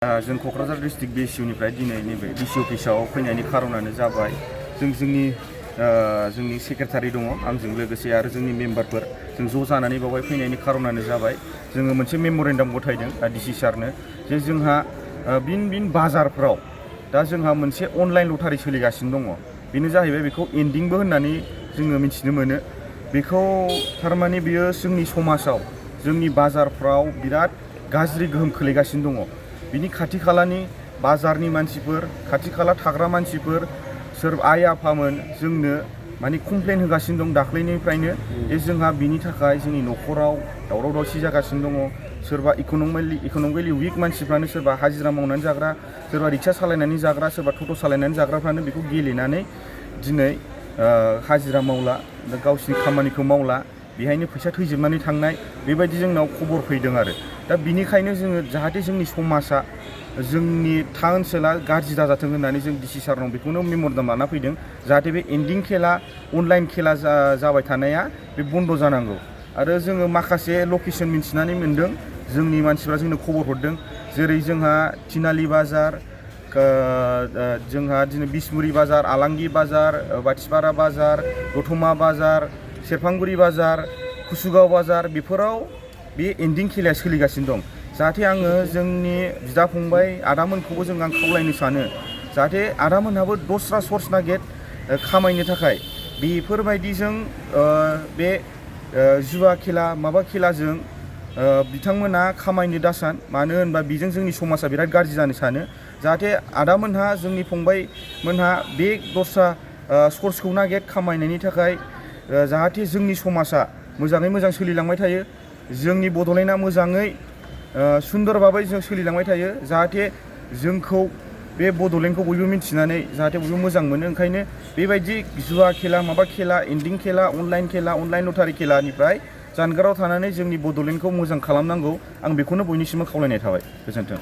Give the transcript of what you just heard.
जों Kokrajhar district BSU निफ्राय दिनै नैबे DC अफिसाव फैनायनि खारनानो जाबाय जोंनि सेक्रेटारि दङ आंजों लोगोसे आरो जोंनि मेम्बारफोर जों ज' जानानै बावहाय फैनायनि खारनानो जाबाय जोङो मोनसे मेम'रेन्डाम गथायदों DC सारनो जे जोंहा बिन बाजारफ्राव दा जोंहा मोनसे अनलाइन लटारि सोलिगासिनो दङ। बेनो जाहैबाय बेखौ एन्डिंबो होननानै जोङो मिथिनो मोनो। बेखौ थारमाने बियो जोंनि समाजाव जोंनि बाजारफ्राव बिराद गाज्रि गोहोम खोलैगासिनो दङ। बिनि खाथि खालानि बाजारनि मानसिफोर खाथि खाला थाग्रा मानसिफोर सोरबा आइ आफामोन जोंनो माने कमप्लेन होगासिनो दं दाख्लैनिफ्रायनो जे जोंहा बिनि थाखाय जोंनि न'खराव दावराव दावसि जागासिनो दङ। सोरबा इक'नमिकलि उइक मानसिफ्रानो सोरबा हाजिरा मावनानै जाग्रा सोरबा रिक्सा सालायनानै जाग्रा सोरबा टट' सालायनानै जाग्राफ्रानो बेखौ गेलेनानै दिनै हाजिरा मावला गावसिनि खामानिखौ मावला बेहायनो फैसा थैजोबनानै थांनाय बेबायदि जोंनाव खबर फैदों आरो दा बिनिखायनो जोङो जाहाथे जोंनि समाजा जोंनि ओनसोला गाज्रि दाजाथों होननानै जों DC सारनाव बेखौनो मेम'रेन्डाम लाना फैदों जाहाथे बे एन्डिं खेला अनलाइन खेला जाबाय थानाया बे बन्द' जानांगौ। आरो जोङो माखासे लकेसन मिन्थिनानै मोन्दों जोंनि मानसिफ्रा जोंनो खबर हरदों जेरै जोंहा थिनालि बाजार जोंहा दिनै बिसमुरि बाजार आलांगि बाजार बाथिपारा बाजार दतमा बाजार सेरफांगुरि बाजार कुसुगाव बाजार बेफोराव बे एन्डिं खेलाया सोलिगासिनो दं। जाहाथे आङो जोंनि बिदा फंबाय आदामोनखौबो आं खावलायनो सानो जाहाथे आदामोनहाबो दस्रा सर्स नागिर खामायनो थाखाय बेफोरबायदिजों बे जुवा खेला माबा खेलाजों बिथांमोना खामायनो दासान मानो होनबा बेजों जोंनि समाजा बिराद गाज्रि जानो सानो। जाहाथे आदामोनहा जोंनि फंबायमोनहा बे दस्रा सर्सखौ नागिर खामायनायनि थाखाय जाहाथे जोंनि समाजा मोजाङै मोजां सोलिलांबाय थायो जोंनि बड'लेण्डआ मोजाङै सुन्दर भाबै जों सोलिलांबाय थायो जाहाथे जोंखौ बे बड'लेण्डखौ बयबो मिथिनानै जाहाथे बयबो मोजां मोनो। ओंखायनो बेबायदि जुवा खेला माबा खेला एन्डिं खेला अनलाइन लटारि खेलानिफ्राय जानगाराव थानानै जोंनि बड'लेण्डखौ मोजां खालामनांगौ आं बेखौनो बयनिसिमबो खावलायनाय थाबाय। गोजोन्थों।